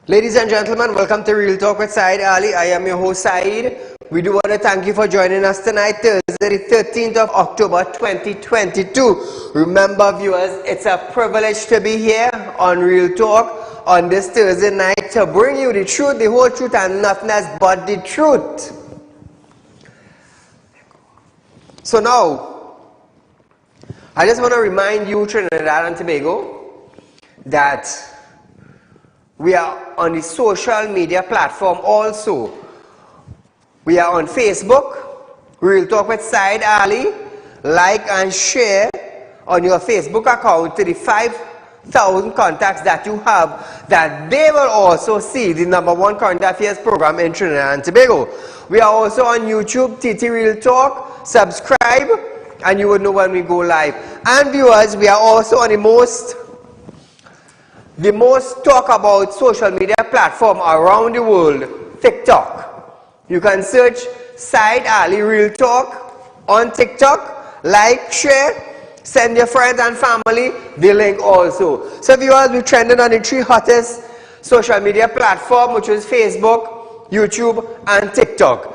Ladies and gentlemen, welcome to Real Talk with Saieed Ali. I am your host Saeed. We do want to thank you for joining us tonight, Thursday, the 13th of October 2022. Remember viewers, it's a privilege to be here on Real Talk on this Thursday night to bring you the truth, the whole truth and nothing else but the truth. So now, I just want to remind you, Trinidad and Tobago, that we are on the social media platform also. We are on Facebook, Real Talk with Saieed Ali. Like and share on your Facebook account to the 5,000 contacts that you have, that they will also see the #1 current affairs program in Trinidad and Tobago. We are also on YouTube, TT Real Talk. Subscribe and you will know when we go live. And viewers, we are also on the most talk about social media platform around the world, TikTok. You can search Saieed Ali Real Talk on TikTok. Like, share, send your friends and family the link also. So viewers, we're trending on the 3 hottest social media platform, which is Facebook, YouTube, and TikTok.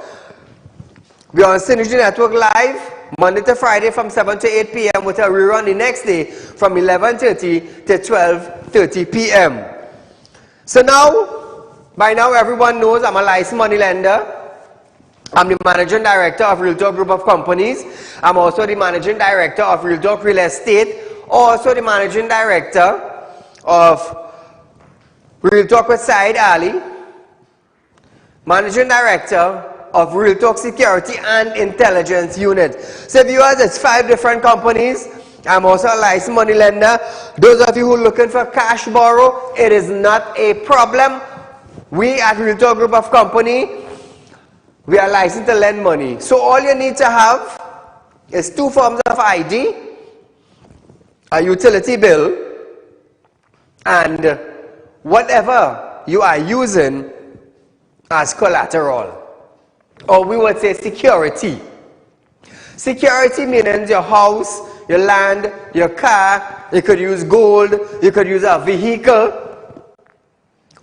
We are on Synergy Network Live Monday to Friday from 7 to 8 p.m. with a rerun the next day from 11:30 to 12:30 p.m. So now, by now everyone knows I'm a licensed money lender. I'm the Managing Director of Real Talk Group of Companies. I'm also the Managing Director of Real Talk Real Estate. Also the Managing Director of Real Talk with Saieed Ali. Managing Director of Real Talk Security and Intelligence Unit. So viewers, it's 5 different companies. I'm also a licensed money lender. Those of you who are looking for cash borrow, it is not a problem. We at Real Talk Group of Company, we are licensed to lend money. So all you need to have is 2 forms of ID, a utility bill, and whatever you are using as collateral. Or we would say security. Security means your house, your land, your car. You could use gold. You could use a vehicle.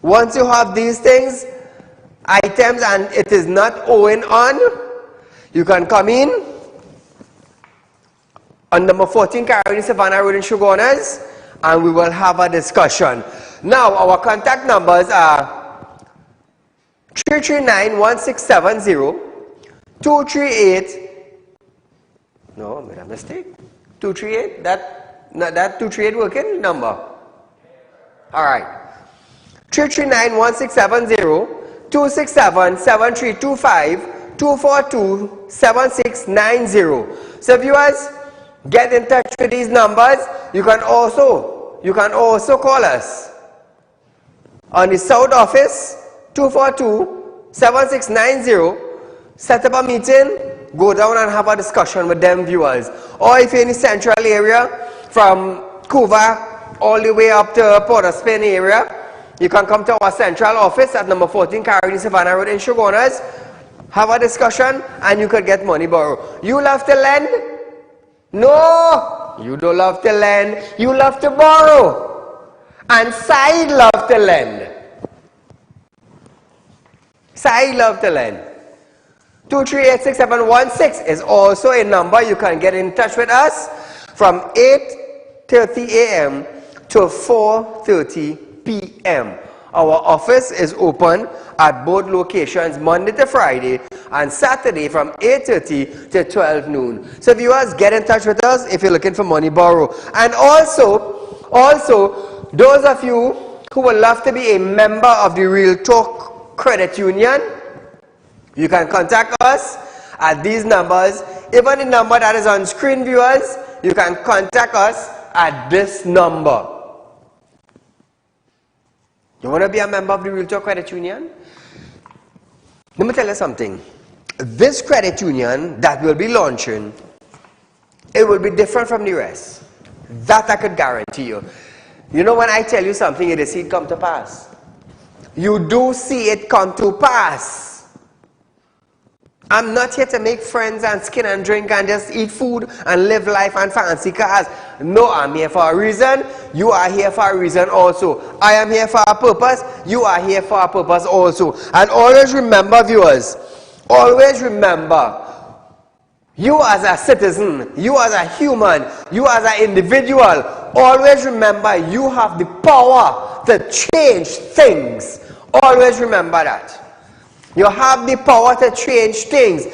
Once you have these things, items, and it is not owing on, you can come in on number 14 Carolina Savannah Road in Shogunas, and we will have a discussion. Now, our contact numbers are 339-1670, 238, no, I made a mistake, 238, that 238 working number? Alright, 339-1670, 267-7325, 242-7690. So viewers, get in touch with these numbers. You can also call us on the South Office, 242-7690, set up a meeting, go down and have a discussion with them viewers. Or if you're in the central area, from Cuba all the way up to Port of Spain area, you can come to our central office at number 14 Carolina Savannah Road in Shogunas, have a discussion, and you could get money borrow. You love to lend? No, you don't love to lend, you love to borrow. And Saieed love to lend. Saieed love to lend. 238-6716 is also a number you can get in touch with us from 8:30 a.m. to 4:30 p.m. Our office is open at both locations Monday to Friday and Saturday from 8:30 to 12 noon. So viewers, get in touch with us if you're looking for money borrow. And also, those of you who would love to be a member of the Real Talk Credit Union, you can contact us at these numbers. Even the number that is on screen, viewers, you can contact us at this number. You want to be a member of the Real Talk Credit Union? Let me tell you something. This credit union that will be launching, it will be different from the rest. That I could guarantee you. You know, when I tell you something, you see it come to pass. You do see it come to pass. I'm not here to make friends and skin and drink and just eat food and live life and fancy cars. No, I'm here for a reason. You are here for a reason also. I am here for a purpose. You are here for a purpose also. And always remember, viewers, always remember, you as a citizen, you as a human, you as an individual, always remember you have the power to change things. Always remember that. You have the power to change things.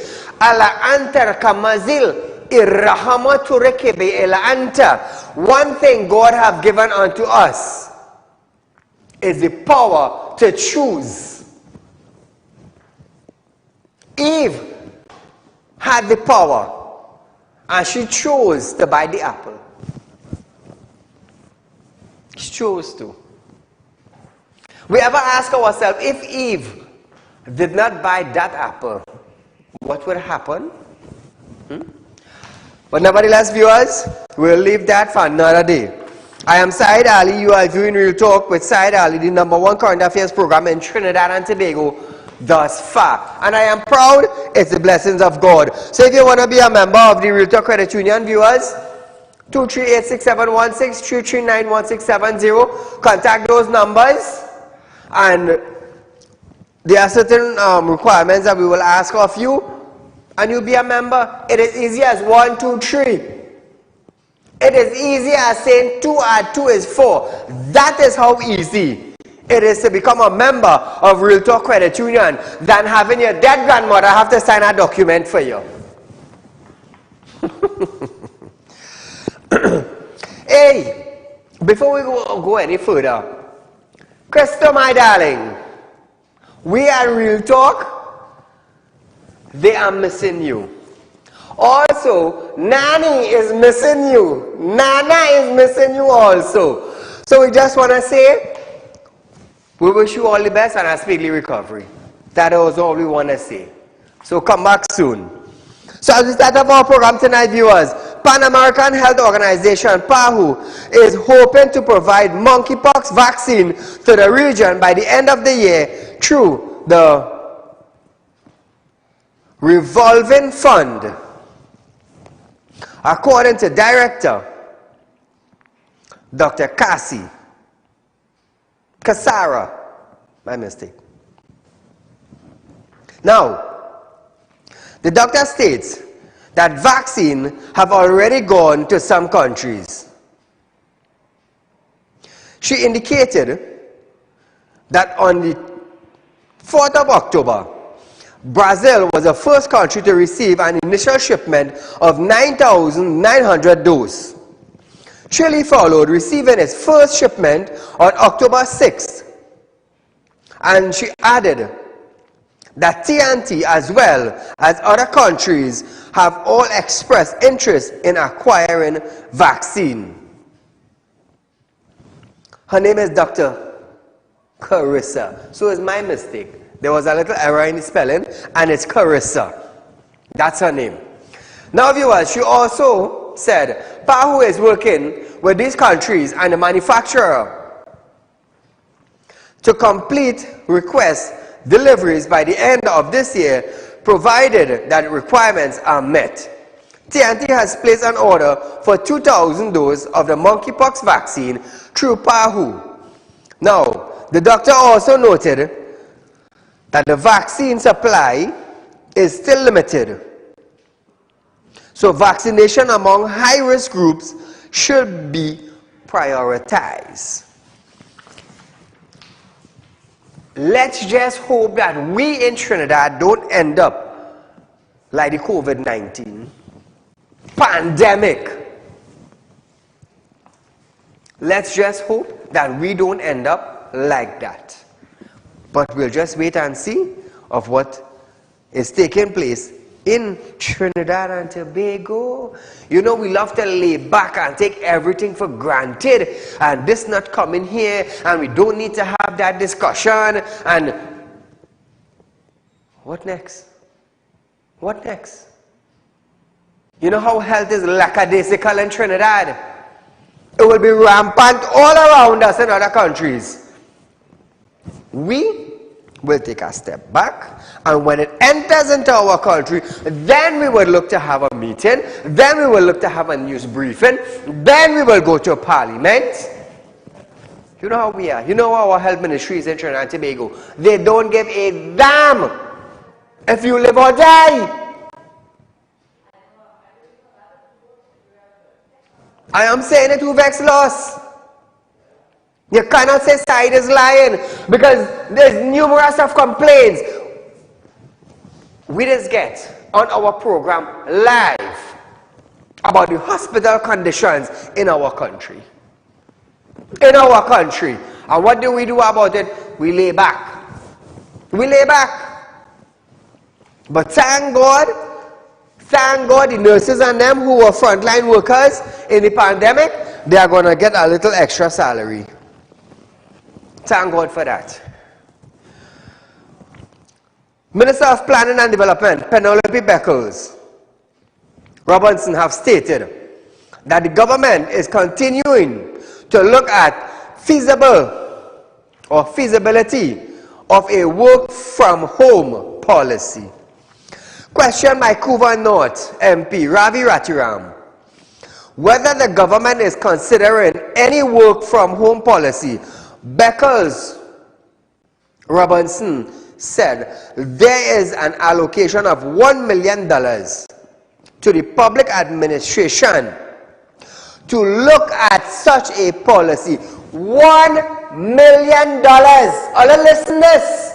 Ala anta kamazil irrahamatu rekebe ela anta. One thing God have given unto us is the power to choose. Eve had the power and she chose to buy the apple. She chose to. We ever ask ourselves, if Eve did not buy that apple, what would happen? But nevertheless, viewers, we'll leave that for another day. I am Saieed Ali. You are doing Real Talk with Saieed Ali, the #1 current affairs program in Trinidad and Tobago thus far. And I am proud it's the blessings of God. So if you want to be a member of the Real Talk Credit Union, viewers, 2386716, 3391670. Contact those numbers, and there are certain requirements that we will ask of you, and you'll be a member. It is easy as 1, 2, 3. It is easy as saying 2 add 2 is 4. That is how easy it is to become a member of Real Talk Credit Union than having your dead grandmother have to sign a document for you. Hey, before we go any further, Crystal, my darling, we are Real Talk. They are missing you. Also, Nani is missing you. Nana is missing you also. So we just want to say, we wish you all the best and a speedy recovery. That is all we want to say. So come back soon. So as we start up our program tonight, viewers, Pan American Health Organization, PAHU, is hoping to provide monkeypox vaccine to the region by the end of the year through the revolving fund. According to Director Dr. Kasara, my mistake. Now, the doctor states that vaccine have already gone to some countries. She indicated that on the 4th of October, Brazil was the first country to receive an initial shipment of 9,900 doses. Chile followed, receiving its first shipment on October 6th. And she added that TNT, as well as other countries, have all expressed interest in acquiring vaccine. Her name is Dr. Carissa. So it's my mistake. There was a little error in the spelling, and it's Carissa. That's her name. Now, viewers, she also said PAHU is working with these countries and the manufacturer to complete request deliveries by the end of this year, provided that requirements are met. TNT has placed an order for 2,000 doses of the monkeypox vaccine through PAHU. Now, the doctor also noted that the vaccine supply is still limited. So vaccination among high-risk groups should be prioritized. Let's just hope that we in Trinidad don't end up like the COVID-19 pandemic. Let's just hope that we don't end up like that. But we'll just wait and see of what is taking place in Trinidad and Tobago. You know, we love to lay back and take everything for granted, and this not coming here, and we don't need to have that discussion. And what next? What next? You know how health is lackadaisical in Trinidad? It will be rampant all around us in other countries. We will take a step back, and when it enters into our country, then we will look to have a meeting, then we will look to have a news briefing, then we will go to Parliament. You know how we are. You know how our health ministry is in Trinidad and Tobago. They don't give a damn if you live or die. I am saying it to vex loss. You cannot say Saieed is lying because there's numerous of complaints. We just get on our program live about the hospital conditions in our country. In our country. And what do we do about it? We lay back. We lay back. But thank God, the nurses and them who were frontline workers in the pandemic, they are going to get a little extra salary. Thank God for that. Minister of Planning and Development, Penelope Beckles Robinson, have stated that the government is continuing to look at feasibility of a work from home policy. Question by Couva North MP Ravi Ratiram whether the government is considering any work from home policy. Beckles Robinson said there is an allocation of $1 million to the public administration to look at such a policy. $1 million. All listen this.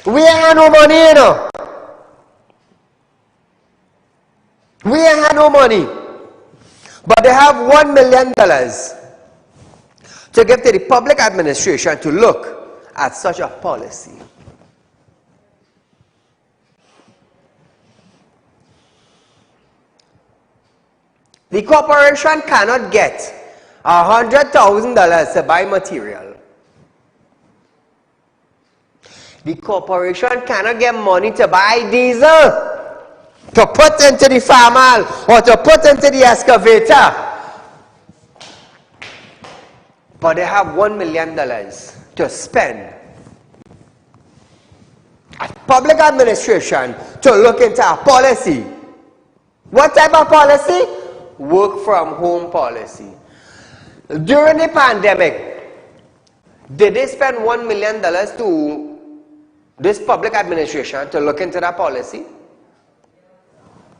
We ain't had no money, you know. We ain't had no money. But they have $1 million to give to the public administration to look at such a policy. The corporation cannot get $100,000 to buy material. The corporation cannot get money to buy diesel to put into the farm or to put into the excavator. But they have $1 million to spend at public administration to look into a policy. What type of policy? Work from home policy. During the pandemic, did they spend $1 million to this public administration to look into that policy?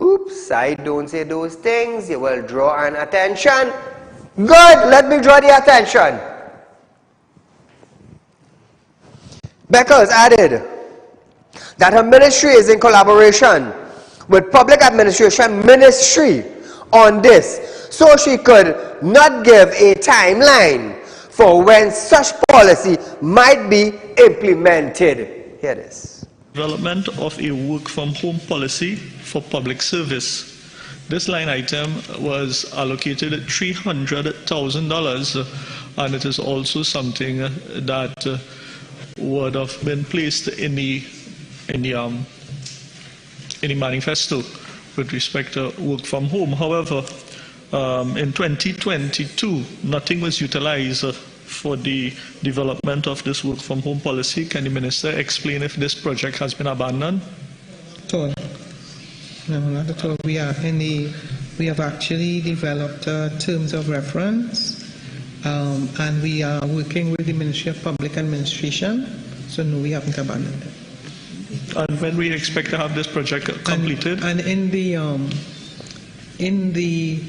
Oops, I don't say those things. You will draw an attention. Good, let me draw the attention. Beckles added that her ministry is in collaboration with public administration ministry on this, so she could not give a timeline for when such policy might be implemented. Here it is. Development of a work from home policy for public service. This line item was allocated $300,000, and it is also something that would have been placed in the manifesto with respect to work from home. However, in 2022, nothing was utilized for the development of this work from home policy. Can the minister explain if this project has been abandoned? No, not at all. We have actually developed terms of reference, and we are working with the Ministry of Public Administration. So no, we haven't abandoned it. And when we expect to have this project completed? And in the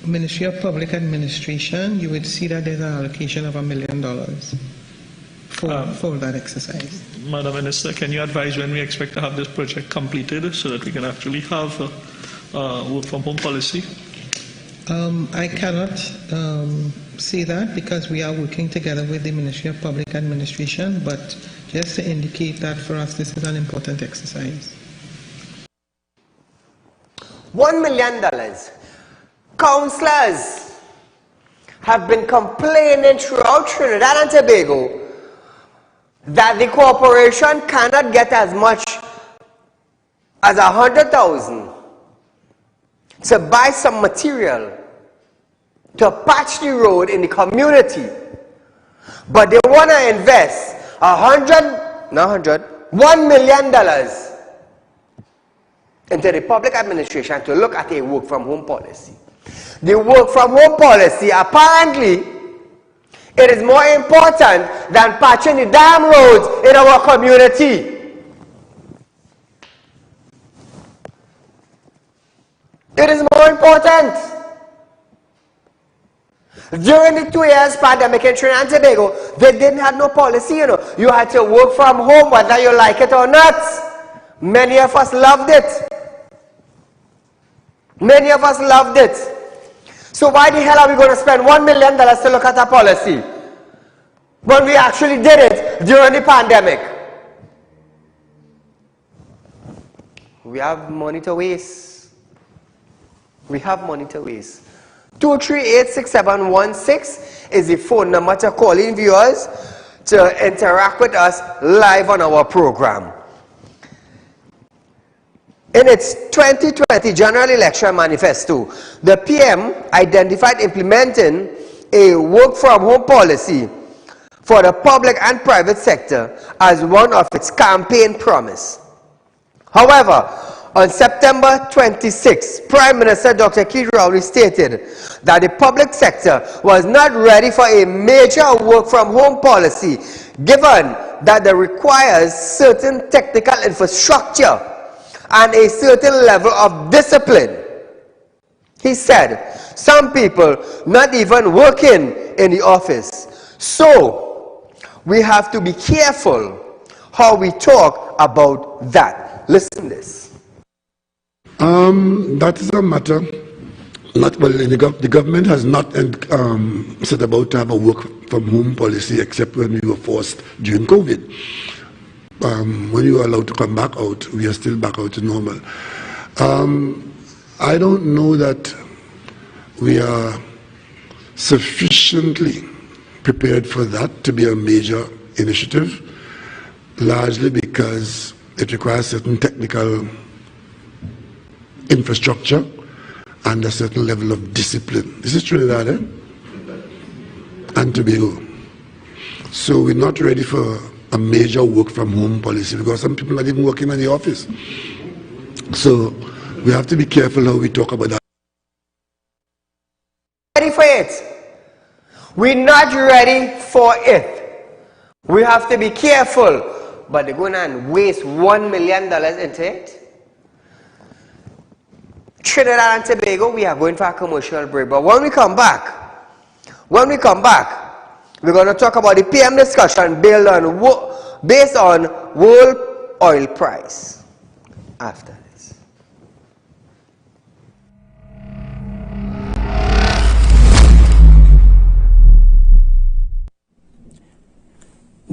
Ministry of Public Administration, you would see that there's an allocation of $1 million for that exercise. Madam Minister, can you advise when we expect to have this project completed so that we can actually have work from home policy? I cannot say that because we are working together with the Ministry of Public Administration, but just to indicate that for us this is an important exercise. $1 million. Councillors have been complaining throughout Trinidad and Tobago that the corporation cannot get as much as $100,000 to buy some material to patch the road in the community, but they want to invest $1 million into the public administration to look at a work from home policy. The work from home policy, apparently, it is more important than patching the damn roads in our community. It is more important. During the 2 years pandemic in Trinidad and Tobago, they didn't have no policy, you know. You had to work from home whether you like it or not. Many of us loved it. Many of us loved it. So why the hell are we going to spend $1 million to look at a policy when we actually did it during the pandemic? We have money to waste. We have money to waste. 238-6716 is the phone number to call in viewers to interact with us live on our program. In its 2020 General Election Manifesto, the PM identified implementing a work-from-home policy for the public and private sector as one of its campaign promise. However, on September 26, Prime Minister Dr. Keith Rowley stated that the public sector was not ready for a major work-from-home policy, given that it requires certain technical infrastructure and a certain level of discipline. He said, some people not even working in the office. So, we have to be careful how we talk about that. Listen to this. That is a matter, the government has not set about to have a work from home policy except when we were forced during COVID. When we were allowed to come back out, we are still back out to normal. I don't know that we are sufficiently prepared for that to be a major initiative, largely because it requires certain technical infrastructure and a certain level of discipline. This is Trinidad, and Tobago. So we're not ready for a major work from home policy because some people are not even working in the office. So we have to be careful how we talk about that. Ready for it. We're not ready for it. We have to be careful. But they're going to waste $1 million into it. Trinidad and Tobago, we are going for a commercial break. But when we come back, we're going to talk about the PM discussion based on world oil price. After this.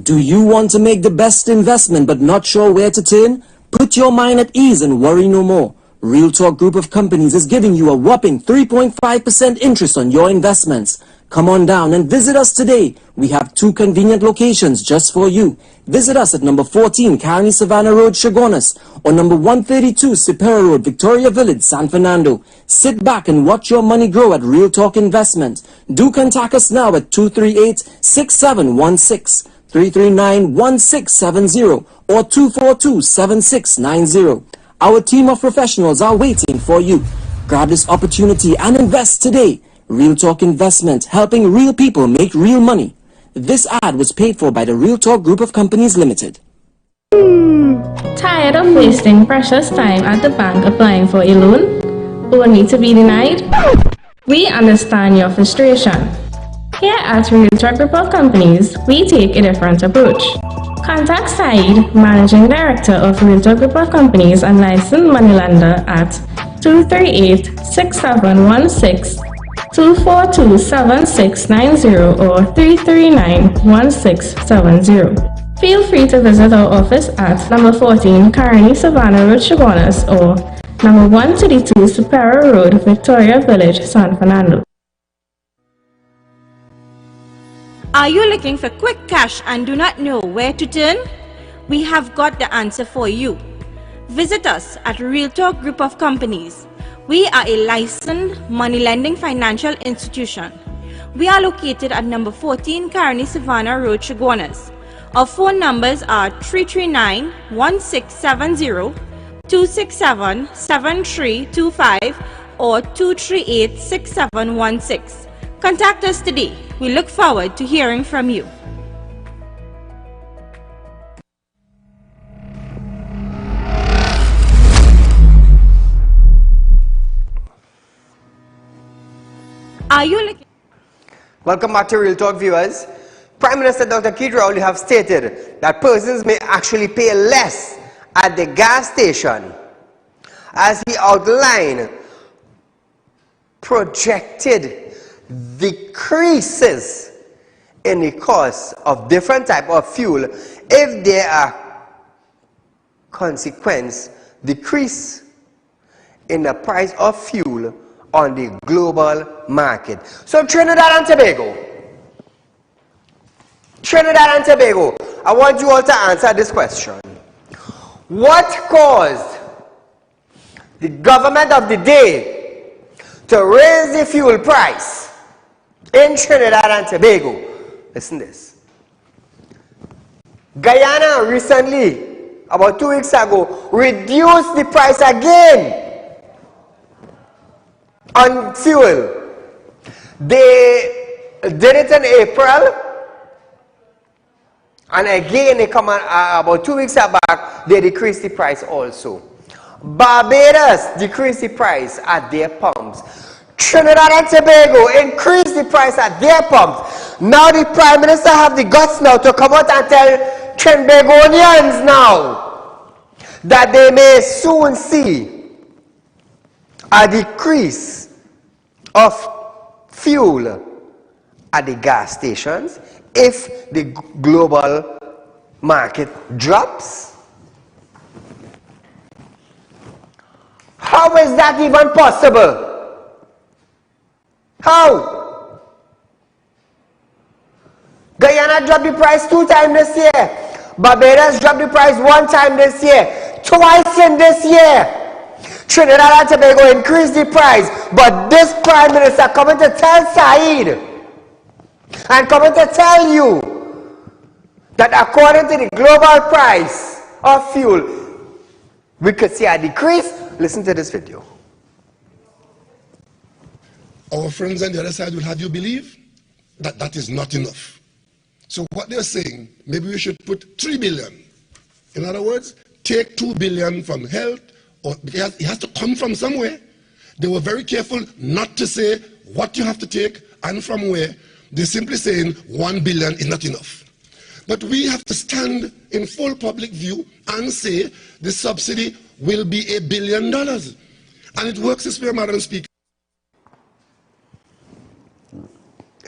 Do you want to make the best investment but not sure where to turn? Put your mind at ease and worry no more. Real Talk Group of Companies is giving you a whopping 3.5% interest on your investments. Come on down and visit us today. We have 2 convenient locations just for you. Visit us at number 14 Carney Savannah Road, Chaguanas, or number 132 Supera Road, Victoria Village, San Fernando. Sit back and watch your money grow at Real Talk Investment. Do contact us now at 238-6716, 339-1670, or 242-7690. Our team of professionals are waiting for you. Grab this opportunity and invest today. Real Talk Investment, helping real people make real money. This ad was paid for by the Real Talk Group of Companies Limited. Tired of wasting precious time at the bank applying for a loan, only to be denied? We understand your frustration. Here at Real Talk Group of Companies, we take a different approach. Contact Saieed, Managing Director of Real Talk Group of Companies and licensed moneylender at 238-6716, 242-7690 or 339-1670. Feel free to visit our office at number 14 Carney Savannah Road, Chaguanas, or number 132 Supera Road, Victoria Village, San Fernando. Are you looking for quick cash and do not know where to turn? We have got the answer for you. Visit us at Real Talk Group of Companies. We are a licensed money lending financial institution. We are located at number 14 Carney Savannah Road, Chaguanas. Our phone numbers are 339-1670, 267-7325 or 238-6716. Contact us today. We look forward to hearing from you. Are you looking? Welcome back to Real Talk, viewers. Prime Minister Dr. Keith Rowley have stated that persons may actually pay less at the gas station, as he outlined projected decreases in the cost of different type of fuel if there are consequence decrease in the price of fuel on the global market. So Trinidad and Tobago, I want you all to answer this question. What caused the government of the day to raise the fuel price in Trinidad and Tobago? Listen to this. Guyana recently, about 2 weeks ago, reduced the price again on fuel. They did it in April, and again they come on, about 2 weeks back, they decreased the price also. Barbados decreased the price at their pumps. Trinidad and Tobago increased the price at their pumps. Now the Prime Minister have the guts now to come out and tell Trinbagonians now that they may soon see a decrease of fuel at the gas stations if the global market drops. How is that even possible? How? Guyana dropped the price 2 times this year. Barbados dropped the price 1 time this year. Twice in this year. Trinidad and Tobago increased the price, but this Prime Minister coming to tell Saieed and coming to tell you that according to the global price of fuel, we could see a decrease. Listen to this video. Our friends on the other side will have you believe that that is not enough. So what they're saying, maybe we should put 3 billion. In other words, take 2 billion from health, or it has to come from somewhere. They were very careful not to say what you have to take and from where. They're simply saying 1 billion is not enough. But we have to stand in full public view and say the subsidy will be $1 billion. And it works this way, Madam Speaker.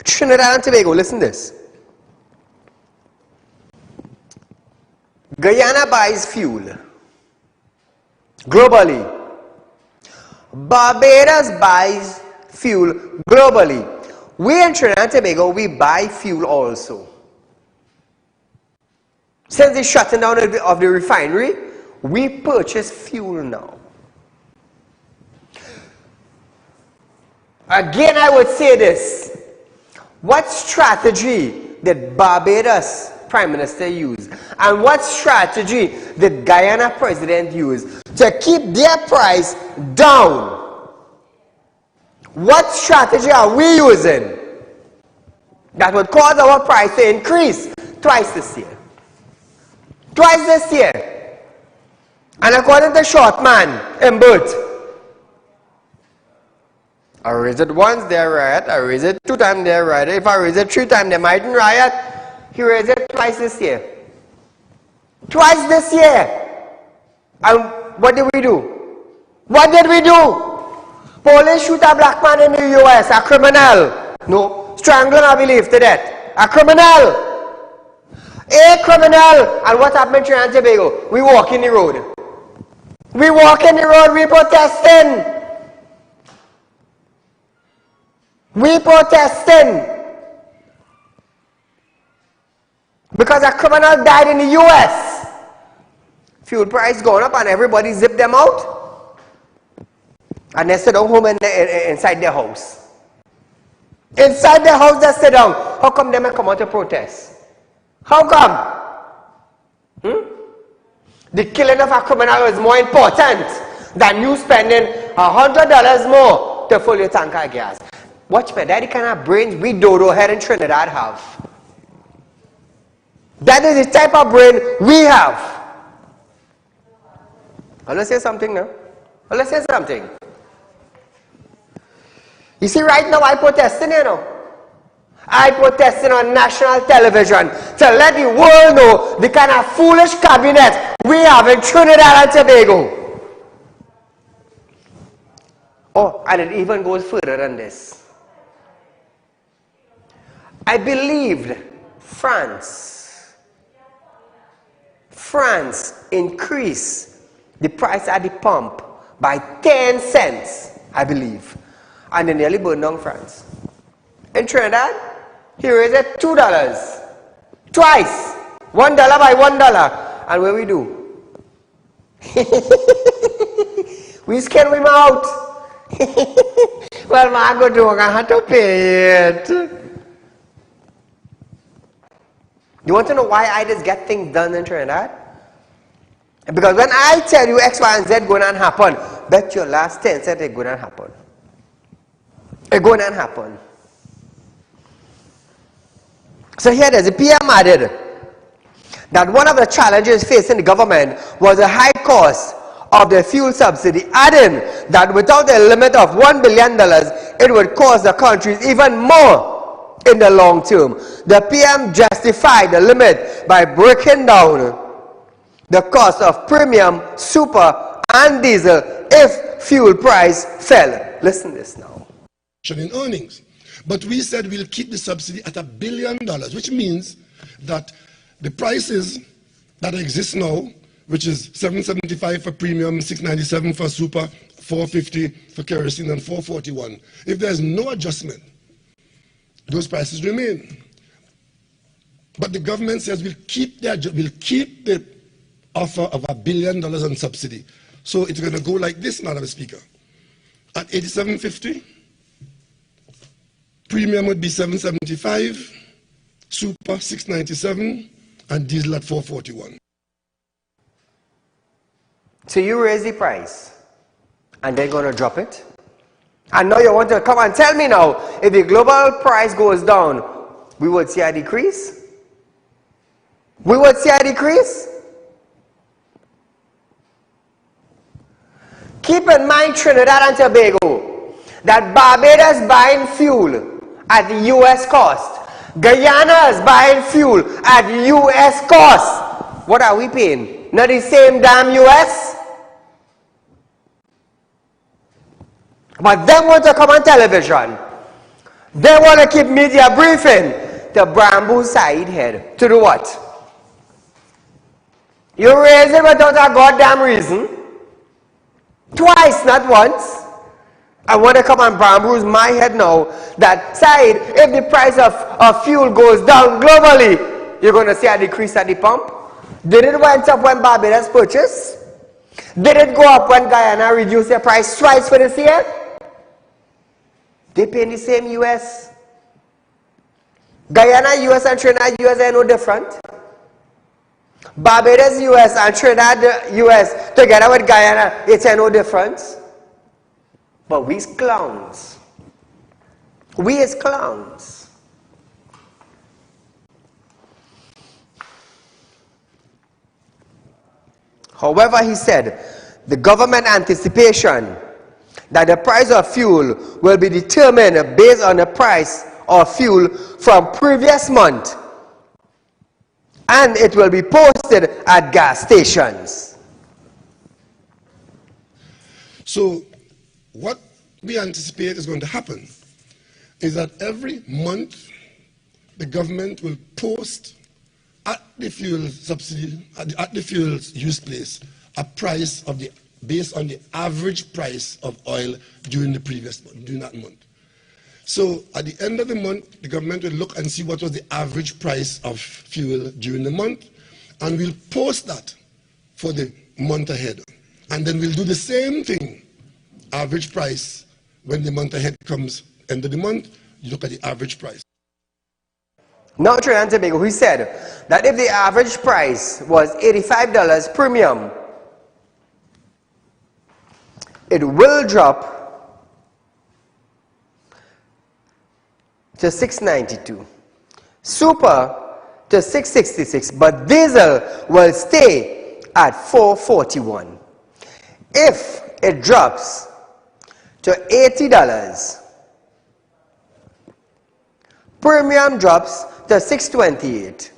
Trinidad and Tobago, listen to this. Guyana buys fuel globally. Barbados buys fuel globally. We in Trinidad and Tobago, we buy fuel also. Since the shutting down of the refinery, we purchase fuel now. Again, I would say this. What strategy did Barbados Prime Minister use? And what strategy did Guyana President use to keep their price down? What strategy are we using that would cause our price to increase twice this year? Twice this year. And according to Shortman in Burt, I raise it once, they riot. I raise it 2 times, they riot. If I raise it 3 times, they mightn't riot. He raised it twice this year. Twice this year. And what did we do? What did we do? Police shoot a black man in the US, a criminal. No, strangle and believe to death. A criminal. A criminal. And what happened in Trinidad and Tobago? We walk in the road. We walk in the road, we protesting. We protesting. Because a criminal died in the US. Fuel price going up and everybody zip them out. And they sit down home inside their house. Inside their house they sit down. How come they may come out to protest? How come? The killing of a criminal is more important than you spending $100 more to fill your tank of gas. Watch me, that's the kind of brains we dodo here in Trinidad have. That is the type of brain we have. Let's say something now. Let's say something. You see, right now I protesting, you know. I protesting on national television to let the world know the kind of foolish cabinet we have in Trinidad and Tobago. Oh, and it even goes further than this. I believed France increased the price at the pump by 10 cents, I believe. And they nearly burned down France. In Trinidad, he raised it $2. Twice. $1 by $1. And what we do? We scan him out. Well, I go do, I have to pay it. You want to know why I just get things done in Trinidad? Because when I tell you X, Y, and Z going to happen, bet your last 10 cents it's going to happen. It's going to happen. So here there's a PM added that one of the challenges facing the government was the high cost of the fuel subsidy, adding that without a limit of $1 billion, it would cost the countries even more in the long term. The PM justified the limit by breaking down the cost of premium, super, and diesel if fuel price fell. Listen to this now. In earnings. But we said we'll keep the subsidy at $1 billion, which means that the prices that exist now, which is $7.75 for premium, $6.97 for super, $4.50 for kerosene, and $4.41. If there's no adjustment, those prices remain. But the government says we'll keep the offer of $1 billion on subsidy. So it's going to go like this, Madam Speaker. At $87.50, premium would be $7.75, super $6.97, and diesel at $4.41. So you raise the price, and they're going to drop it? And now you want to come and tell me now, if the global price goes down, we would see a decrease? We would see a decrease? Keep in mind, Trinidad and Tobago, that Barbados buying fuel at the U.S. cost. Guyana is buying fuel at U.S. cost. What are we paying? Not the same damn U.S.? But they want to come on television. They want to keep media briefing to bamboo Saieed head. To do what? You raise it without a goddamn reason. Twice, not once. I want to come and bamboos my head now that Saieed, if the price of fuel goes down globally, you're going to see a decrease at the pump. Did it went up when Barbados purchased? Did it go up when Guyana reduced their price twice for this year? They pay in the same US. Guyana US and Trinidad US are no different. Barbados US and Trinidad US together with Guyana, it's no difference. But we's clowns. We is clowns. However, he said, the government anticipation that the price of fuel will be determined based on the price of fuel from previous month, and it will be posted at gas stations. So what we anticipate is going to happen is that every month the government will post at the fuel subsidy, at the fuel use place, a price of the based on the average price of oil during the previous month, during that month. So at the end of the month, the government will look and see what was the average price of fuel during the month, and we'll post that for the month ahead. And then we'll do the same thing, average price, when the month ahead comes, end of the month, you look at the average price. Now Trinidad and Tobago, he said that if the average price was $85 premium, it will drop to $6.92, super to $6.66, but diesel will stay at $4.41. If it drops to $80, premium drops to $6.28,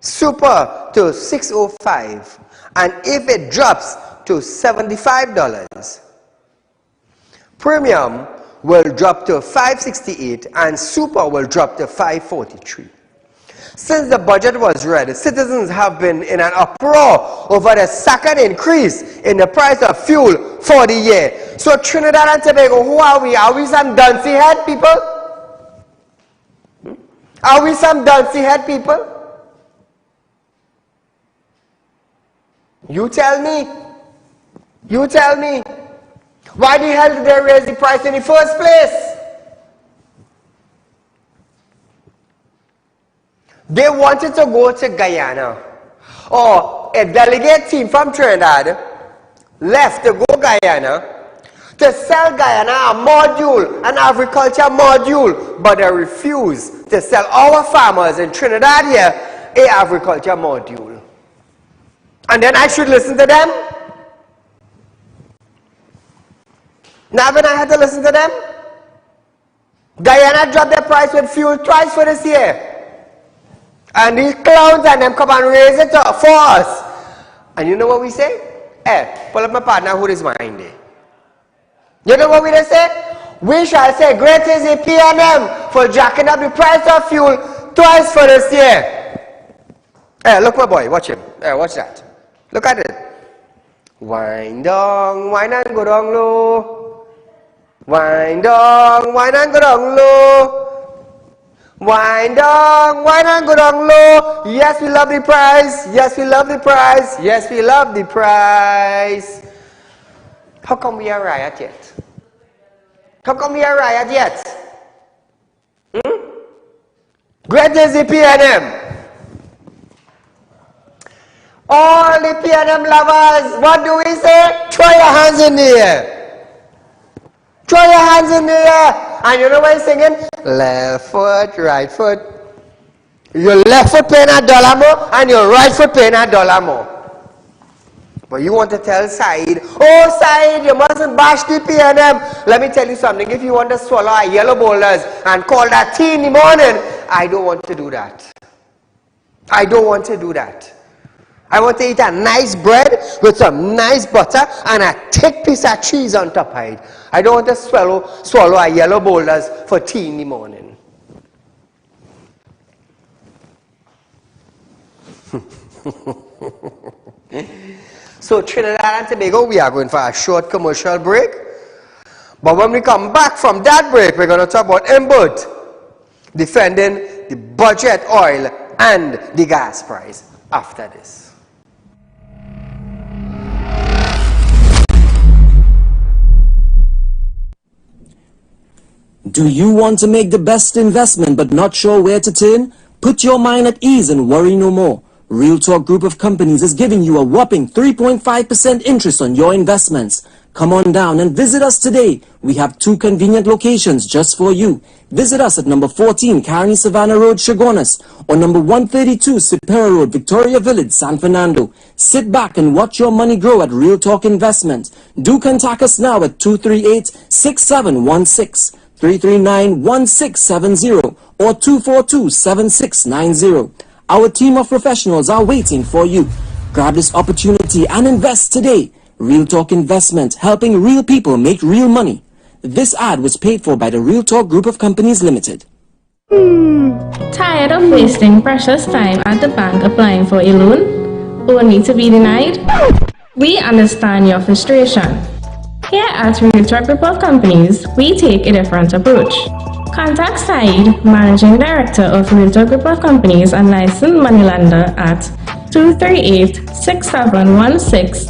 super to $6.05, and if it drops to $75, premium will drop to $5.68 and super will drop to $5.43. Since the budget was read, citizens have been in an uproar over the second increase in the price of fuel for the year. So Trinidad and Tobago, who are we? Are we some duncy head people? Are we some duncy head people? You tell me. You tell me. Why the hell did they raise the price in the first place? They wanted to go to Guyana. Or a delegate team from Trinidad left to go Guyana to sell Guyana a module, an agriculture module, but they refused to sell our farmers in Trinidad here a agriculture module. And then I should listen to them? Now when I had to listen to them, Guyana dropped their price with fuel twice for this year. And these clowns and them come and raise it up for us. And you know what we say? Pull up my partner who is mine there. You know what we say? We shall say, great is the P&M for jacking up the price of fuel twice for this year. Look my boy, watch him. Watch that. Look at it. Wind down, wine and go down low. Wind down, wine and go down low. Wind down, wine and go down low. Yes, we love the price. Yes, we love the price. Yes, we love the price. How come we are riot yet? How come we are riot yet? Great is the P&M. All the P&M lovers, what do we say? Throw your hands in the air. Throw your hands in the air. And you know what he's singing? Left foot, right foot. Your left foot paying $1 more and your right foot paying $1 more. But you want to tell Saeed, oh Saeed, you mustn't bash the P&M. Let me tell you something. If you want to swallow our yellow boulders and call that tea in the morning, I don't want to do that. I don't want to do that. I want to eat a nice bread with some nice butter and a thick piece of cheese on top of it. I don't want to swallow our yellow boulders for tea in the morning. So Trinidad and Tobago, we are going for a short commercial break. But when we come back from that break, we're going to talk about Imbert defending the budget oil and the gas price after this. Do you want to make the best investment but not sure where to turn? Put your mind at ease and worry no more. Real Talk Group of Companies is giving you a whopping 3.5% interest on your investments. Come on down and visit us today. We have 2 convenient locations just for you. Visit us at number 14 Carney Savannah Road, Chaguanas, or number 132 Superior Road, Victoria Village, San Fernando. Sit back and watch your money grow at Real Talk Investment. Do contact us now at 238-6716. 339-1670 or 242-7690. Our team of professionals are waiting for you. Grab this opportunity and invest today. Real Talk Investment, helping real people make real money. This ad was paid for by the Real Talk Group of Companies Limited. Tired of wasting precious time at the bank applying for a loan, only to be denied? We understand your frustration. Here at Real Talk Group of Companies, we take a different approach. Contact Saeed, Managing Director of Real Talk Group of Companies and licensed moneylender at 238-6716,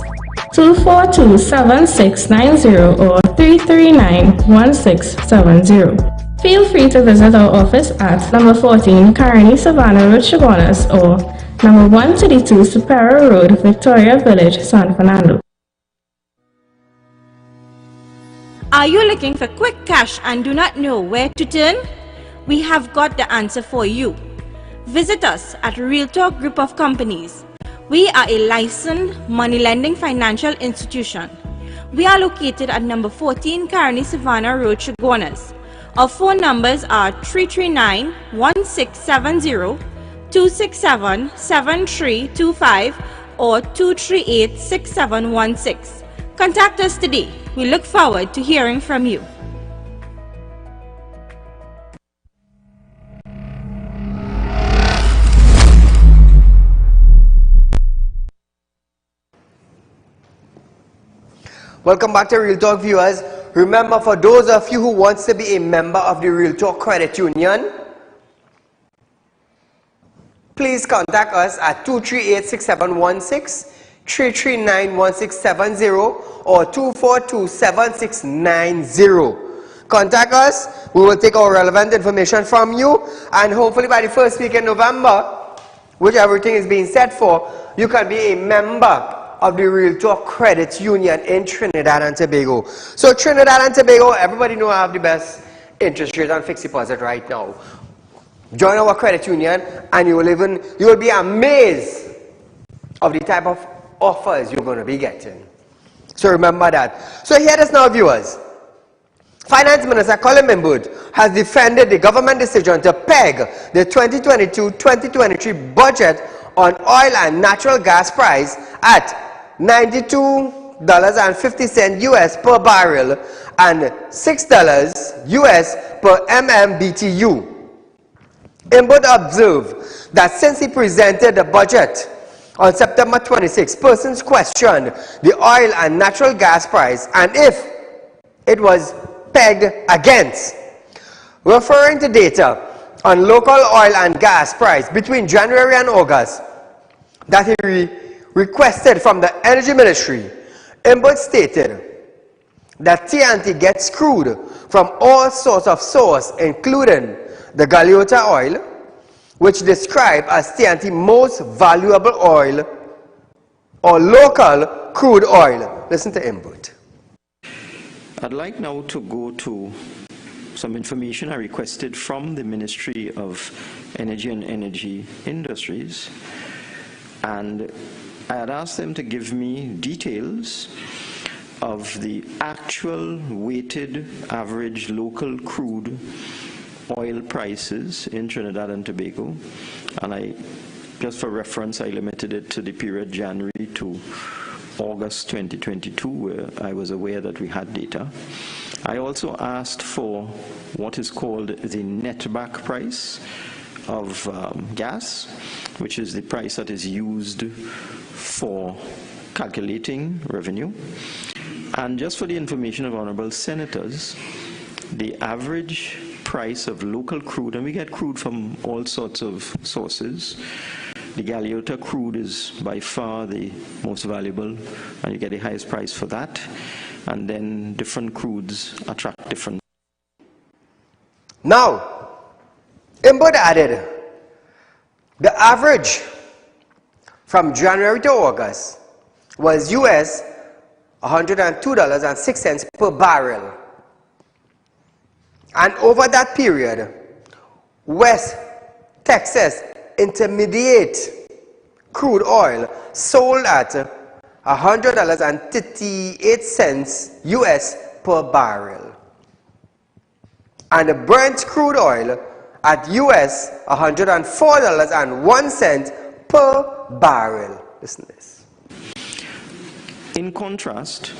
242-7690 or 339-1670. Feel free to visit our office at number 14 Carney Savannah Road, Chaguanas, or number 132 Superior Road, Victoria Village, San Fernando. Are you looking for quick cash and do not know where to turn? We have got the answer for you. Visit us at RealTalk Group of Companies. We are a licensed money lending financial institution. We are located at number 14 Carney Savannah Road, Chaguanas. Our phone numbers are 339-1670, 267-7325 or 238-6716. Contact us today. We look forward to hearing from you. Welcome back to Real Talk, viewers. Remember, for those of you who wants to be a member of the Real Talk Credit Union, please contact us at 238-6716, 339-1670 or 242-7690. Contact us. We will take our relevant information from you, and hopefully by the first week in November, which everything is being set for, you can be a member of the Real Talk Credit Union in Trinidad and Tobago. So Trinidad and Tobago, everybody know I have the best interest rate on fixed deposit right now. Join our credit union and you will be amazed of the type of offers you're going to be getting. So remember that. So here it is now, viewers. Finance Minister Colin Mimboud has defended the government decision to peg the 2022-2023 budget on oil and natural gas price at $92.50 US per barrel and $6 US per MMBTU. Mimboud observed that since he presented the budget on September 26, persons questioned the oil and natural gas price and if it was pegged against. Referring to data on local oil and gas price between January and August that he requested from the Energy Ministry, Mimboud stated that TNT gets crude from all sorts of sources, including the Galeota oil, which described as TNT's most valuable oil or local crude oil. Listen to Mimboud. I'd like now to go to some information I requested from the Ministry of Energy and Energy Industries, and I had asked them to give me details of the actual weighted average local crude oil prices in Trinidad and Tobago, and just for reference, I limited it to the period January to August 2022, where I was aware that we had data. I also asked for what is called the netback price of gas, which is the price that is used for calculating revenue. And just for the information of honorable senators, the average price of local crude, and we get crude from all sorts of sources. The Galeota crude is by far the most valuable, and you get the highest price for that. And then different crudes attract different. Now, Mimboud added, the average from January to August was US $102.06 per barrel. And over that period, West Texas Intermediate crude oil sold at $100.38 US per barrel. And the Brent crude oil at US $104.01 per barrel. Listen to this. In contrast,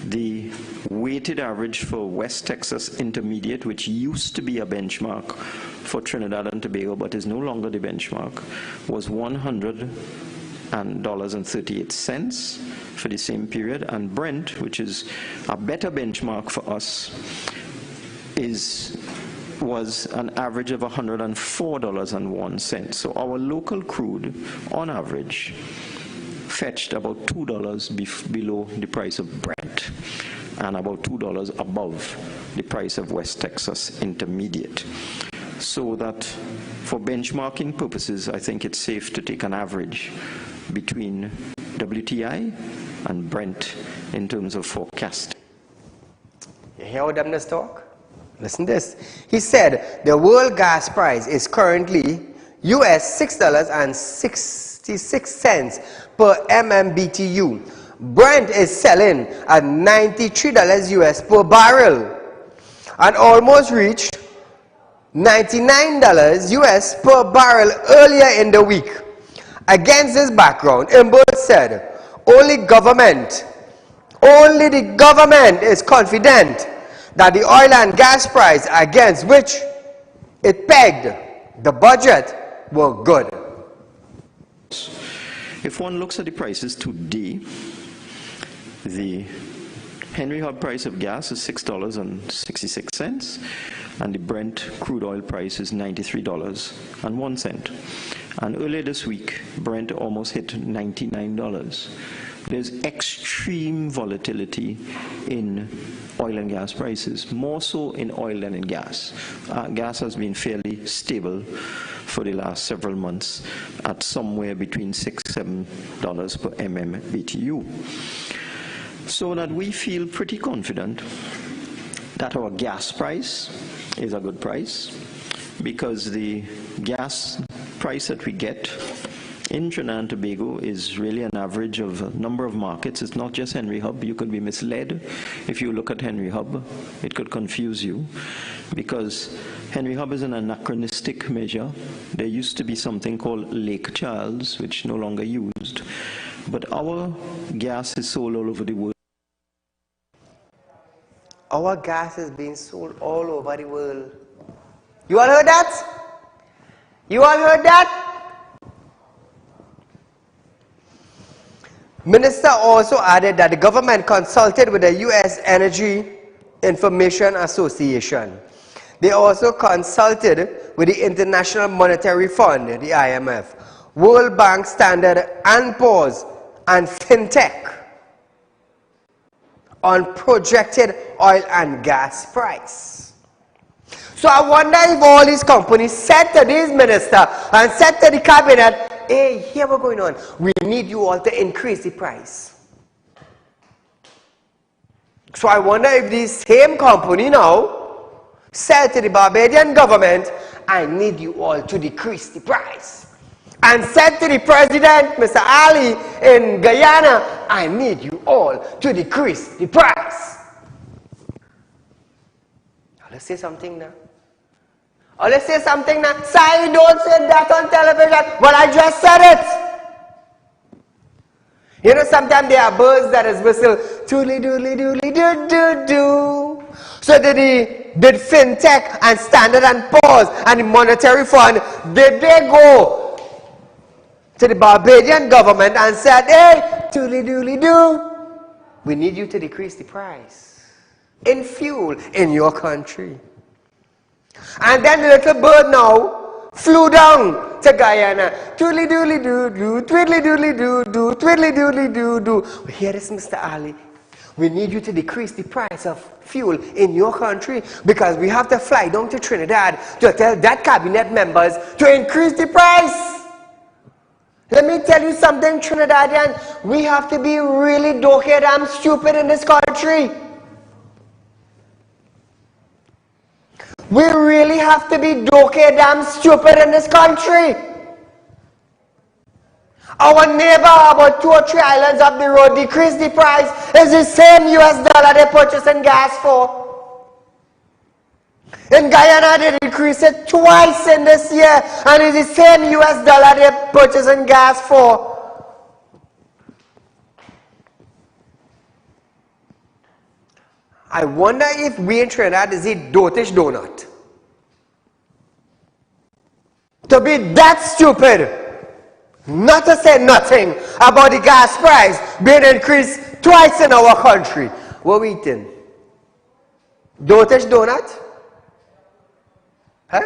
the weighted average for West Texas Intermediate, which used to be a benchmark for Trinidad and Tobago but is no longer the benchmark, was $100.38 for the same period, and Brent, which is a better benchmark for us, was an average of $104.01. So our local crude, on average, fetched about $2 below the price of Brent and about $2 above the price of West Texas Intermediate. So that for benchmarking purposes, I think it's safe to take an average between WTI and Brent in terms of forecast. You hear how them just talk? Listen to this. He said the world gas price is currently US $6.66 per MMBTU. Brent is selling at $93 US per barrel and almost reached $99 US per barrel earlier in the week. Against this background, Imber said, only the government is confident that the oil and gas price against which it pegged the budget were good. If one looks at the prices today, the Henry Hub price of gas is $6.66 and the Brent crude oil price is $93.01. And earlier this week, Brent almost hit $99. There's extreme volatility in oil and gas prices, more so in oil than in gas. Gas has been fairly stable for the last several months at somewhere between $6–7 per MMBTU. So that we feel pretty confident that our gas price is a good price, because the gas price that we get in Trinidad and Tobago is really an average of a number of markets. It's not just Henry Hub. You could be misled if you look at Henry Hub. It could confuse you, because Henry Hub is an anachronistic measure. There used to be something called Lake Charles, which no longer used. But our gas is sold all over the world. Our gas is being sold all over the world. You all heard that? You all heard that? Minister also added that the government consulted with the U.S. Energy Information Association. They also consulted with the International Monetary Fund, the IMF, World Bank, Standard & Poor's, and FinTech on projected oil and gas price. So I wonder if all these companies said to these ministers and said to the cabinet, hey, here what's going on. We need you all to increase the price. So I wonder if this same company now said to the Barbadian government, I need you all to decrease the price. And said to the president, Mr. Ali in Guyana, I need you all to decrease the price. Let's say something now. Oh, let's say something now. Saieed, don't say that on television. Well, I just said it. You know, sometimes there are birds that is whistle, toodly doodly doodly doo doo doo. So did FinTech and Standard & Poor's and the Monetary Fund, did they go to the Barbadian government and said, hey, toodly doodly doo, we need you to decrease the price in fuel in your country. And then the little bird now flew down to Guyana. Twiddly doodly doo doo, twiddly doodly doo doo, twiddly doodly doo doo. Here is Mr. Ali. We need you to decrease the price of fuel in your country, because we have to fly down to Trinidad to tell that cabinet members to increase the price. Let me tell you something, Trinidadian. We have to be really damn stupid in this country. We really have to be damn stupid in this country. Our neighbor about 2 or 3 islands up the road decreased the price. It's the same US dollar they're purchasing gas for. In Guyana, they decreased it twice in this year, and it's the same US dollar they're purchasing gas for. I wonder if we in Trinidad is a dotish donut. To be that stupid, not to say nothing about the gas price being increased twice in our country. What we eating? Dotish donut? Huh?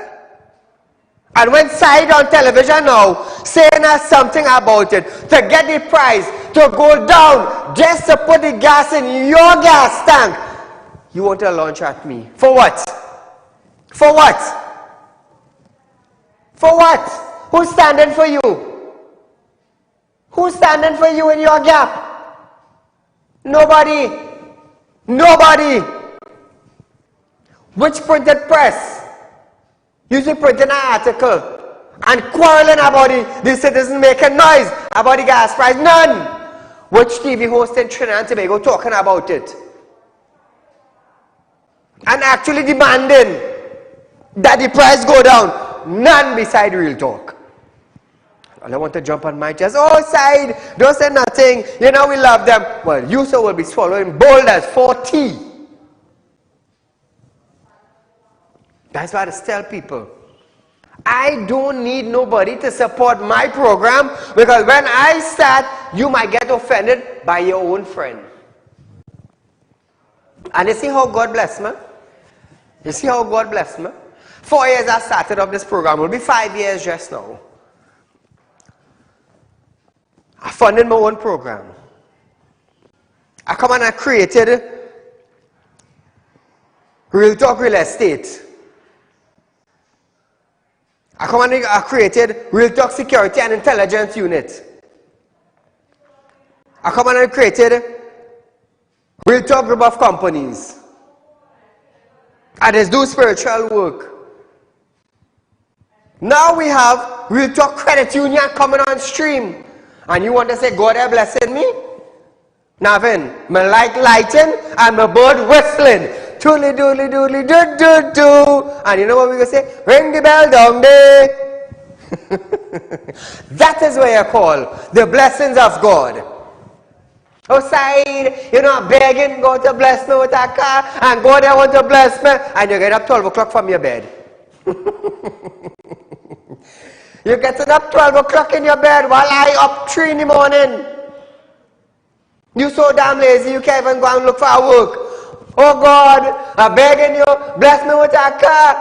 And when Saieed on television now saying us something about it, to get the price to go down just to put the gas in your gas tank, You want to launch at me. For what? For what? For what? Who's standing for you? Who's standing for you in your gap? Nobody. Nobody. Which printed press? Usually printing an article and quarreling about the citizens making noise about the gas price. None. Which TV host in Trinidad and Tobago talking about it? And actually demanding that the price go down. None beside Real Talk. All I want to jump on my chest. Oh, Saieed, don't say nothing. You know we love them. Well, you sir will be swallowing boulders for tea. That's why I just tell people, I don't need nobody to support my program, because when I start, you might get offended by your own friend. And you see how God bless me? You see how God bless me? 4 years I started up this program. It will be 5 years just now. I funded my own program. I come and I created Real Talk Real Estate. I come and I created Real Talk Security and Intelligence Unit. I come and I created Real Talk Group of Companies. I just do spiritual work. Now we have Real Talk Credit Union coming on stream. And you want to say, God is blessing me? Nothing. Me like lighting and my bird whistling. Toodly doodly doodly doo doo doo. And you know what we're going to say? Ring the bell down there. That is what you call the blessings of God. Oh, Saieed, you're not begging God to bless me with a car, and God I want to bless me, and you get up 12 o'clock from your bed. You're getting up 12 o'clock in your bed while I up 3 in the morning. You're so damn lazy you can't even go and look for work. Oh God, I'm begging you, bless me with a car.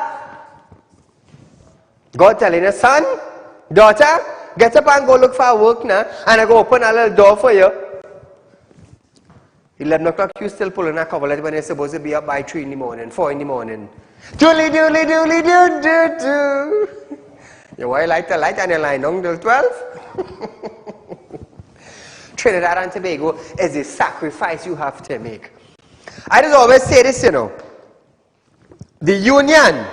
God telling you, son, daughter, get up and go look for work now, and I go open a little door for you. 11 o'clock, you still pulling a coverlet when you're supposed to be up by 3 in the morning, 4 in the morning. Doodly doodly doodly doo doo doo. You want to light the light and you lie down till 12? Trinidad and Tobago is a sacrifice you have to make. I just always say this, you know. The union, I'm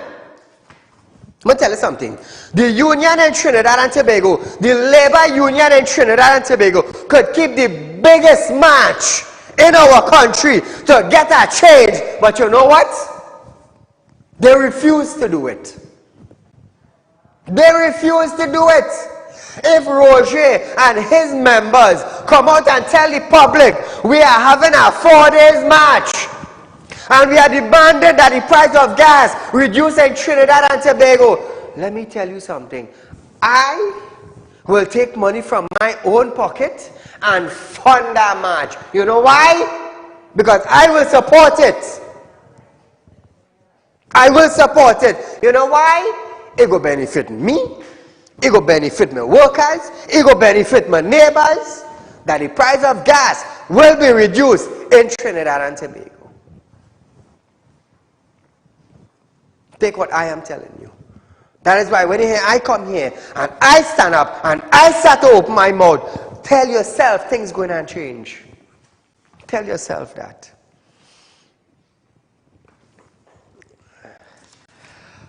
going to tell you something. The union in Trinidad and Tobago, the labor union in Trinidad and Tobago could keep the biggest march in our country to get a change. But you know what? They refuse to do it. They refuse to do it. If Roger and his members come out and tell the public we are having a 4 days march and we are demanding that the price of gas reduce in Trinidad and Tobago, let me tell you something. I will take money from my own pocket and fund that march. You know why? Because I will support it. I will support it. You know why? It will benefit me. It will benefit my workers. It will benefit my neighbors. That the price of gas will be reduced in Trinidad and Tobago. Take what I am telling you. That is why when you hear I come here and I stand up and I start to open my mouth, tell yourself things going to change. Tell yourself that.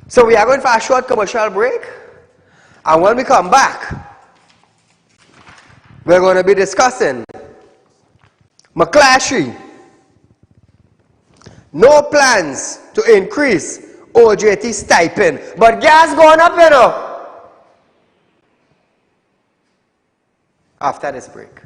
So we are going for a short commercial break, and when we come back, we're going to be discussing McClatchy. No plans to increase OJT stipend, but gas going up, you know. After this break.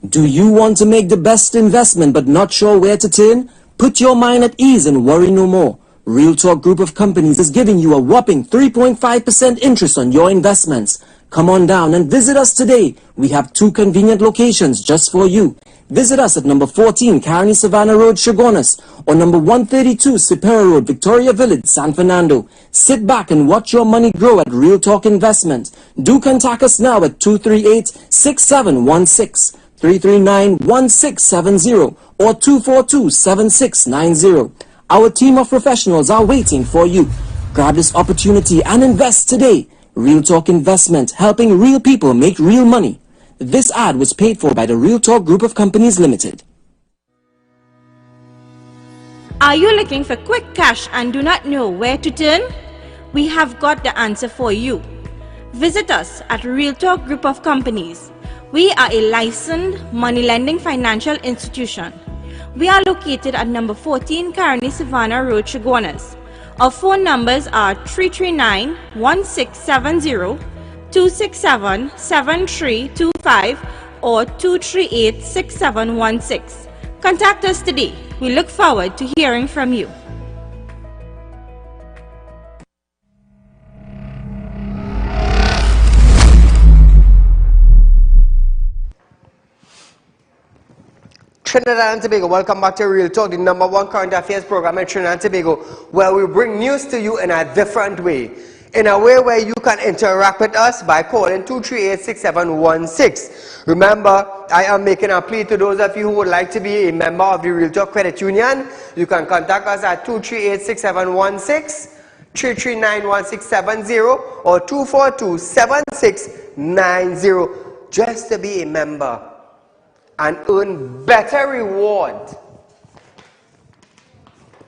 Do you want to make the best investment but not sure where to turn? Put your mind at ease and worry no more. Real Talk Group of Companies is giving you a whopping 3.5% interest on your investments. Come on down and visit us today. We have 2 convenient locations just for you. Visit us at number 14 Carney Savannah Road, Chaguanas, or number 132 Superior Road, Victoria Village, San Fernando. Sit back and watch your money grow at Real Talk Investment. Do contact us now at 238-6716, 339-1670, or 242-7690. Our team of professionals are waiting for you. Grab this opportunity and invest today. Real Talk Investment, helping real people make real money. This ad was paid for by the Real Talk Group of Companies Limited. Are you looking for quick cash and do not know where to turn? We have got the answer for you. Visit us at Real Talk Group of Companies. We are a licensed money lending financial institution. We are located at number 14 Carney Savannah Road, Chaguanas. Our phone numbers are 339-1670, 267-7325 or 238-6716. Contact us today. We look forward to hearing from you. Trinidad and Tobago, welcome back to Real Talk, the #1 current affairs program in Trinidad and Tobago, where we bring news to you in a different way. In a way where you can interact with us by calling 238-6716. Remember, I am making a plea to those of you who would like to be a member of the Real Talk Credit Union. You can contact us at 238-6716, 339-1670, or 242-7690, just to be a member and earn better reward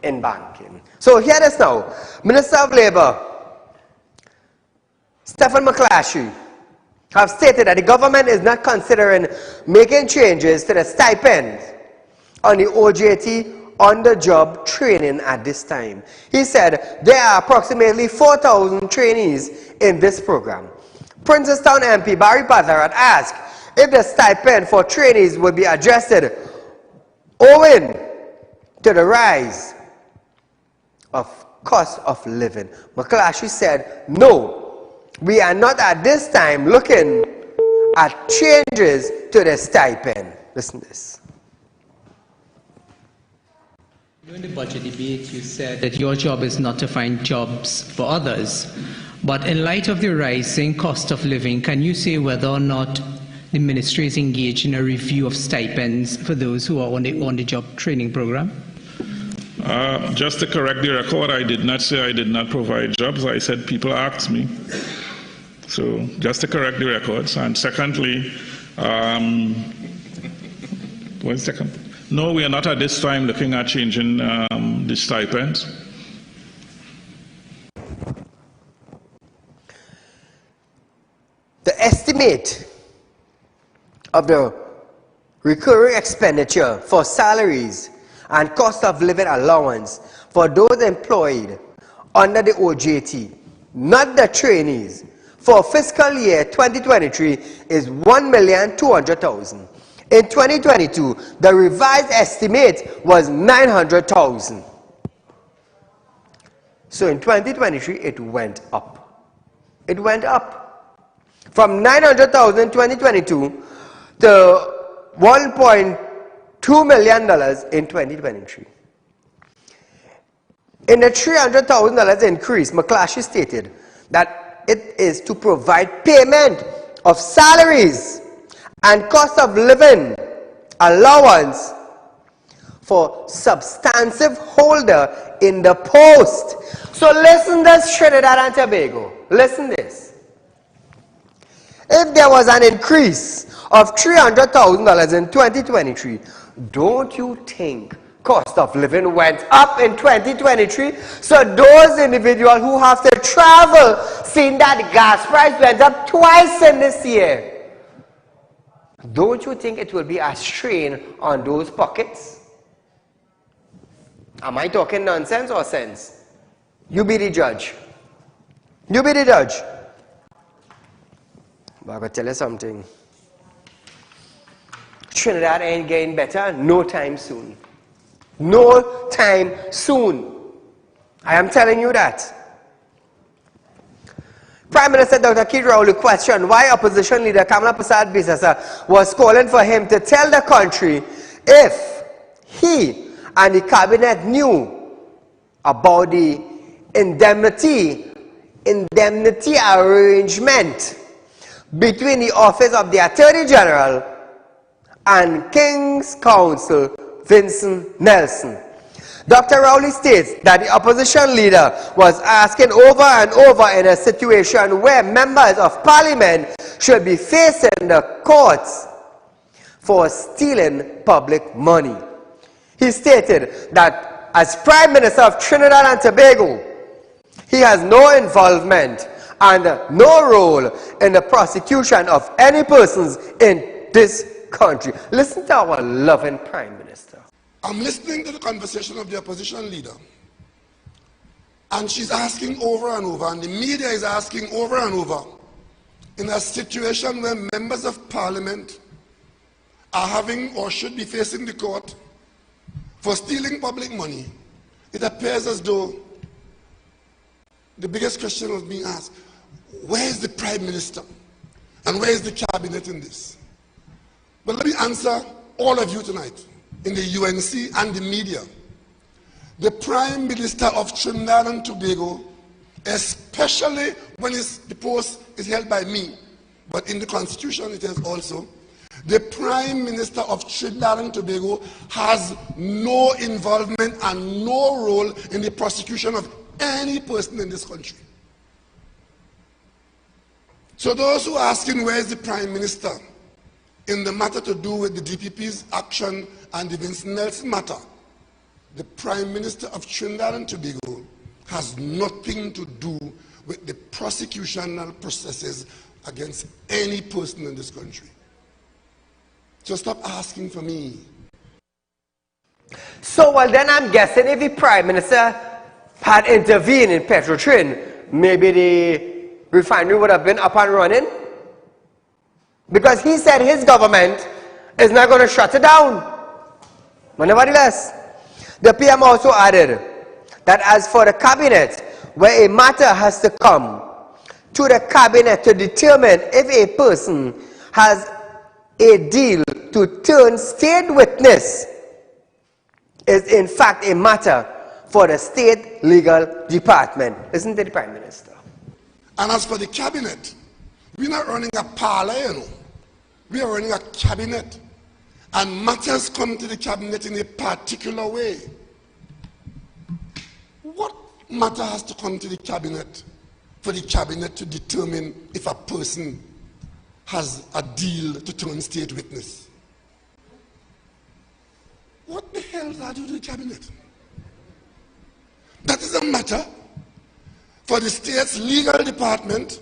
in banking. So hear this now. Minister of Labour Stephen McClatchy have stated that the government is not considering making changes to the stipend on the OJT on-the-job training at this time. He said there are approximately 4,000 trainees in this program. Princestown MP Barry Patharat asked if the stipend for trainees would be adjusted owing to the rise of cost of living. McClatchy said, no, we are not at this time looking at changes to the stipend. Listen to this. During the budget debate, you said that your job is not to find jobs for others. But in light of the rising cost of living, can you say whether or not the ministry is engaged in a review of stipends for those who are on the job training program? Just to correct the record, I did not say I did not provide jobs. I said people asked me. So just to correct the records. And secondly, one second. No, we are not at this time looking at changing the stipends. The estimate of the recurring expenditure for salaries and cost of living allowance for those employed under the OJT, not the trainees, for fiscal year 2023 is $1,200,000. In 2022, the revised estimate was $900,000. So in 2023, it went up. It went up from $900,000 in 2022 to $1.2 million in 2023. In the $300,000 increase, McClatchy stated that it is to provide payment of salaries and cost of living allowance for substantive holder in the post. So listen to this, Trinidad and Tobago. Listen to this. If there was an increase of $300,000 in 2023, don't you think cost of living went up in 2023? So those individuals who have to travel, seeing that the gas price went up twice in this year, don't you think it will be a strain on those pockets? Am I talking nonsense or sense? You be the judge. You be the judge. But I'm going to tell you something. Trinidad ain't getting better no time soon. No time soon. I am telling you that. Prime Minister Dr. Keith Rowley questioned why opposition leader Kamala Prasad Bisasa was calling for him to tell the country if he and the cabinet knew about the indemnity arrangement between the Office of the Attorney General and King's Counsel Vincent Nelson. Dr. Rowley states that the opposition leader was asking over and over in a situation where members of parliament should be facing the courts for stealing public money. He stated that as Prime Minister of Trinidad and Tobago, he has no involvement and no role in the prosecution of any persons in this country. Listen to our loving Prime Minister. I'm listening to the conversation of the opposition leader, and she's asking over and over, and the media is asking over and over, in a situation where members of parliament are having or should be facing the court for stealing public money. It appears as though the biggest question was being asked, where is the Prime Minister and where is the cabinet in this? But let me answer all of you tonight, in the UNC and the media. The Prime Minister of Trinidad and Tobago, especially when the post is held by me, but in the Constitution it is also, the Prime Minister of Trinidad and Tobago has no involvement and no role in the prosecution of any person in this country. So those who are asking where is the Prime Minister in the matter to do with the DPP's action and the Vincent Nelson matter, the Prime Minister of Trinidad and Tobago has nothing to do with the prosecutional processes against any person in this country. So stop asking for me. So, well, then I'm guessing if the Prime Minister had intervened in Petrotrin, maybe the refinery would have been up and running. Because he said his government is not going to shut it down. But nevertheless, the PM also added that as for the cabinet, where a matter has to come to the cabinet to determine if a person has a deal to turn state witness, is in fact a matter for the state legal department. Listen to the Prime Minister. And as for the cabinet, we're not running a parlor, you know. We are running a cabinet. And matters come to the cabinet in a particular way. What matter has to come to the cabinet for the cabinet to determine if a person has a deal to turn state witness? What the hell does that do to the cabinet? That is a matter for the state's legal department,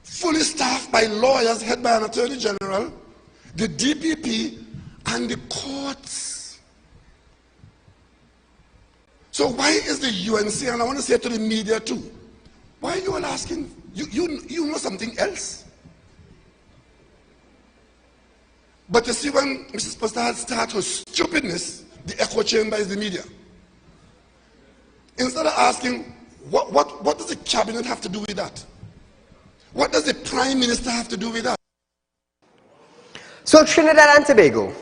fully staffed by lawyers, headed by an attorney general, the DPP, and the courts. So why is the UNC, and I want to say to the media too, why are you all asking? You know something else. But you see, when Mrs. Prasad starts her stupidness, the echo chamber is the media. Instead of asking, what does the cabinet have to do with that? What does the Prime Minister have to do with that? So Trinidad and Tobago,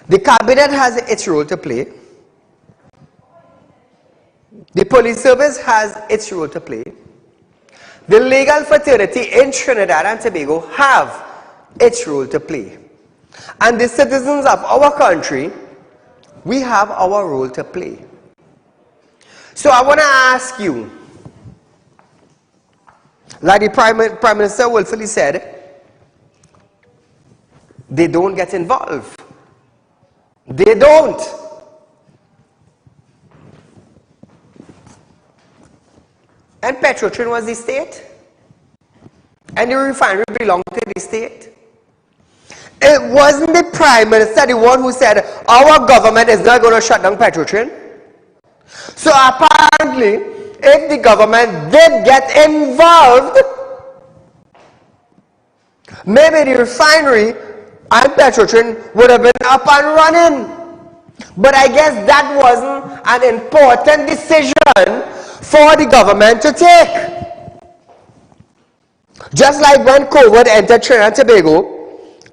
the cabinet has its role to play. The police service has its role to play. The legal fraternity in Trinidad and Tobago have its role to play. And the citizens of our country, we have our role to play. So I want to ask you, like the Prime Minister willfully said, they don't get involved. They don't. And Petrotrin was the state. And the refinery belonged to the state. It wasn't the Prime Minister the one who said, our government is not going to shut down Petrotrin. So apparently, if the government did get involved, maybe the refinery and Petrotrin would have been up and running. But I guess that wasn't an important decision for the government to take. Just like when COVID entered Trinidad and Tobago,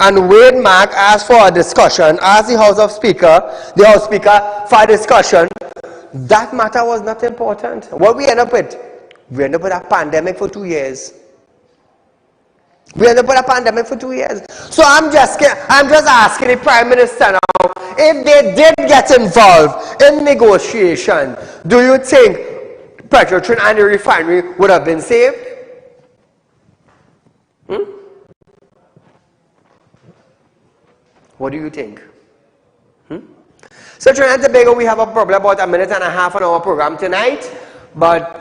and Wade Mark asked for a discussion, asked the House Speaker for a discussion, that matter was not important. What we end up with? We end up with a pandemic for 2 years. We end up with a pandemic for 2 years. So I'm just asking the Prime Minister now, if they did get involved in negotiation, do you think Petrotrin and the refinery would have been saved? What do you think? So Trinidad and Tobago, we have probably about a minute and a half on our program tonight, but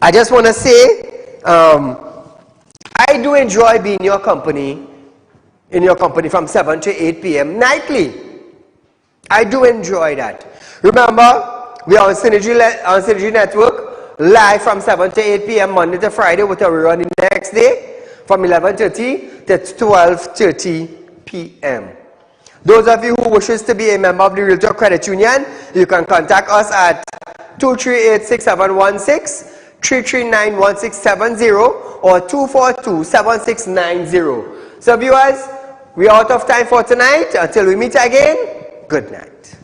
I just want to say, I do enjoy being in your company from 7 to 8 p.m. nightly. I do enjoy that. Remember, we are on Synergy Network, live from 7 to 8 p.m. Monday to Friday, with a rerun the next day from 11:30 to 12:30 p.m. Those of you who wishes to be a member of the Real Talk Credit Union, you can contact us at 238-6716, 339-1670, or 242-7690. So viewers, we are out of time for tonight. Until we meet again, good night.